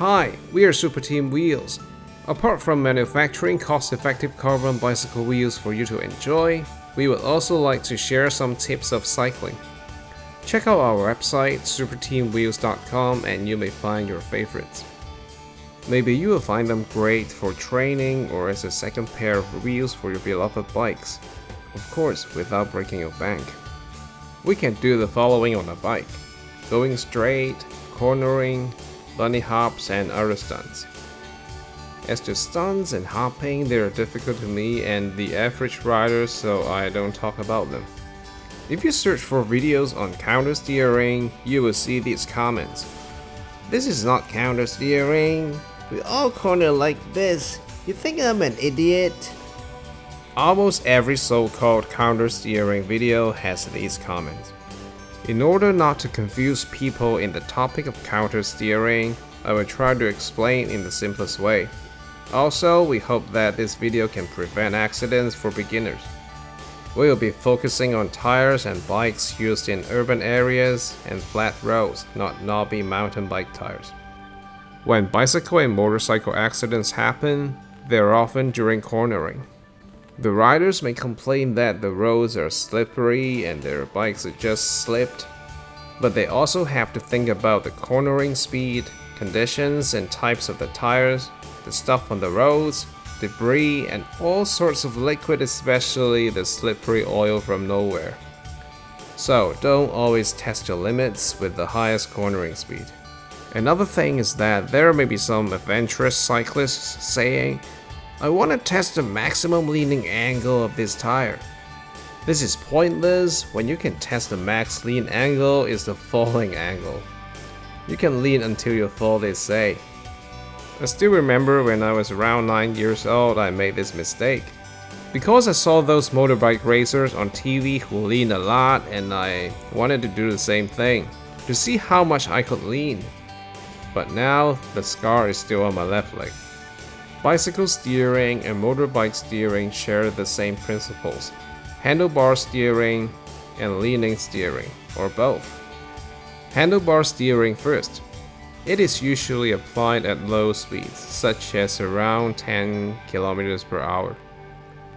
Hi, we are Superteam Wheels. Apart from manufacturing cost-effective carbon bicycle wheels for you to enjoy, we would also like to share some tips of cycling. Check out our website superteamwheels.com and you may find your favorites. Maybe you will find them great for training or as a second pair of wheels for your beloved bikes. Of course, without breaking your bank. We can do the following on a bike: going straight, cornering, bunny hops, and other stunts. As to stunts and hopping, they are difficult to me and the average rider, so I don't talk about them. If you search for videos on counter steering, you will see these comments. This is not counter steering. We all corner like this. You think I'm an idiot? Almost every so-called counter steering video has these comments. In order not to confuse people in the topic of counter steering, I will try to explain in the simplest way. Also, we hope that this video can prevent accidents for beginners. We will be focusing on tires and bikes used in urban areas and flat roads, not knobby mountain bike tires. When bicycle and motorcycle accidents happen, they are often during cornering. The riders may complain that the roads are slippery and their bikes are just slipped, but they also have to think about the cornering speed, conditions and types of the tires, the stuff on the roads, debris, and all sorts of liquid, especially the slippery oil from nowhere. So don't always test your limits with the highest cornering speed. Another thing is that there may be some adventurous cyclists saying, I want to test the maximum leaning angle of this tire. This is pointless when you can test the max lean angle is the falling angle. You can lean until you fall, they say. I still remember when I was around 9 years old I made this mistake. Because I saw those motorbike racers on TV who lean a lot and I wanted to do the same thing, to see how much I could lean. But now the scar is still on my left leg. Bicycle steering and motorbike steering share the same principles: handlebar steering and leaning steering, or both. Handlebar steering first. It is usually applied at low speeds, such as around 10 km per hour.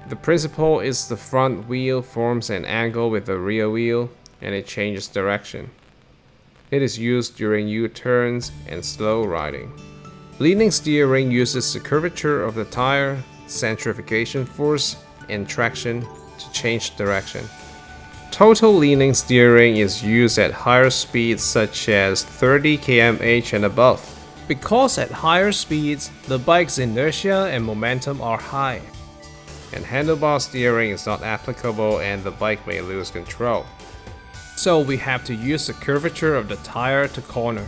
The principle is the front wheel forms an angle with the rear wheel and it changes direction. It is used during U-turns and slow riding. Leaning steering uses the curvature of the tire, centrifugation force, and traction to change direction. Total leaning steering is used at higher speeds such as 30 km/h and above, because at higher speeds, the bike's inertia and momentum are high, and handlebar steering is not applicable and the bike may lose control. So we have to use the curvature of the tire to corner.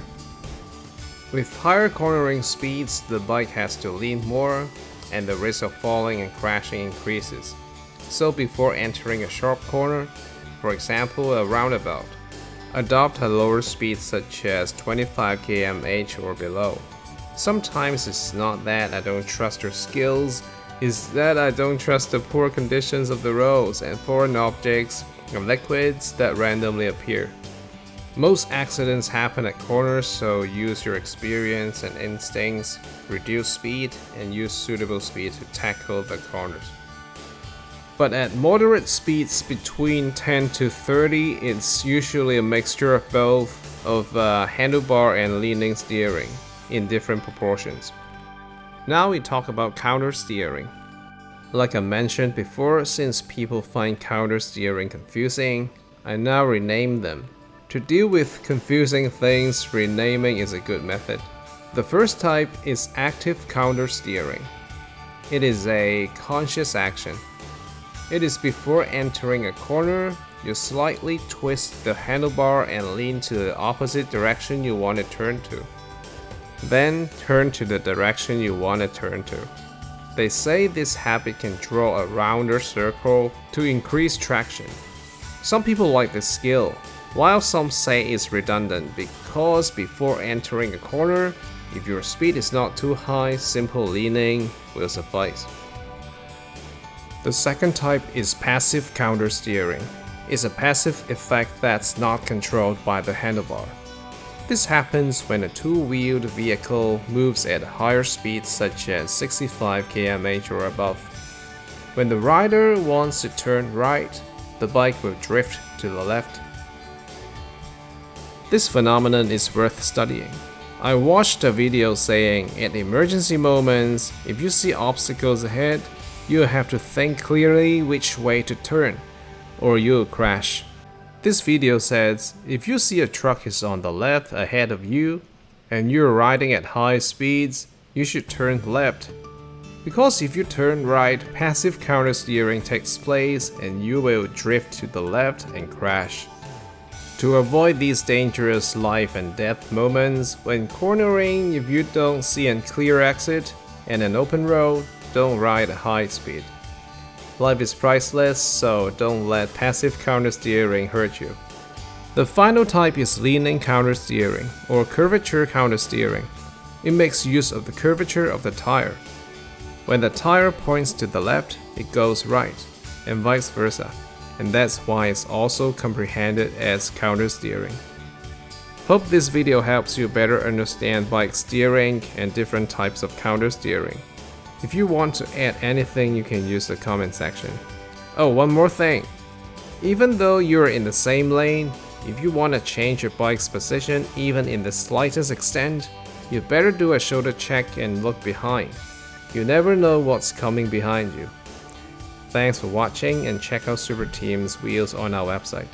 With higher cornering speeds, the bike has to lean more, and the risk of falling and crashing increases. So before entering a sharp corner, for example a roundabout, adopt a lower speed such as 25 km/h or below. Sometimes it's not that I don't trust your skills, it's that I don't trust the poor conditions of the roads and foreign objects and liquids that randomly appear. Most accidents happen at corners, so use your experience and instincts, reduce speed, and use suitable speed to tackle the corners. But at moderate speeds between 10 to 30, it's usually a mixture of both of handlebar and leaning steering in different proportions. Now we talk about counter steering. Like I mentioned before, since people find counter steering confusing, I now rename them. To deal with confusing things, renaming is a good method. The first type is active counter steering. It is a conscious action. It is before entering a corner, you slightly twist the handlebar and lean to the opposite direction you want to turn to. Then turn to the direction you want to turn to. They say this habit can draw a rounder circle to increase traction. Some people like this skill, while some say it's redundant because before entering a corner, if your speed is not too high, simple leaning will suffice. The second type is passive counter steering. It's a passive effect that's not controlled by the handlebar. This happens when a two-wheeled vehicle moves at higher speeds such as 65 km/h or above. When the rider wants to turn right, the bike will drift to the left. This phenomenon is worth studying. I watched a video saying at emergency moments, if you see obstacles ahead, you have to think clearly which way to turn, or you'll crash. This video says if you see a truck is on the left ahead of you, and you're riding at high speeds, you should turn left. Because if you turn right, passive countersteering takes place and you will drift to the left and crash. To avoid these dangerous life and death moments, when cornering, if you don't see a clear exit and an open road, don't ride at high speed. Life is priceless, so don't let passive countersteering hurt you. The final type is leaning countersteering or curvature countersteering. It makes use of the curvature of the tire. When the tire points to the left, it goes right, and vice versa. And that's why it's also comprehended as countersteering. Hope this video helps you better understand bike steering and different types of countersteering. If you want to add anything, you can use the comment section. Oh, one more thing. Even though you're in the same lane, if you want to change your bike's position even in the slightest extent, you better do a shoulder check and look behind. You never know what's coming behind you. Thanks for watching and check out Superteam's wheels on our website.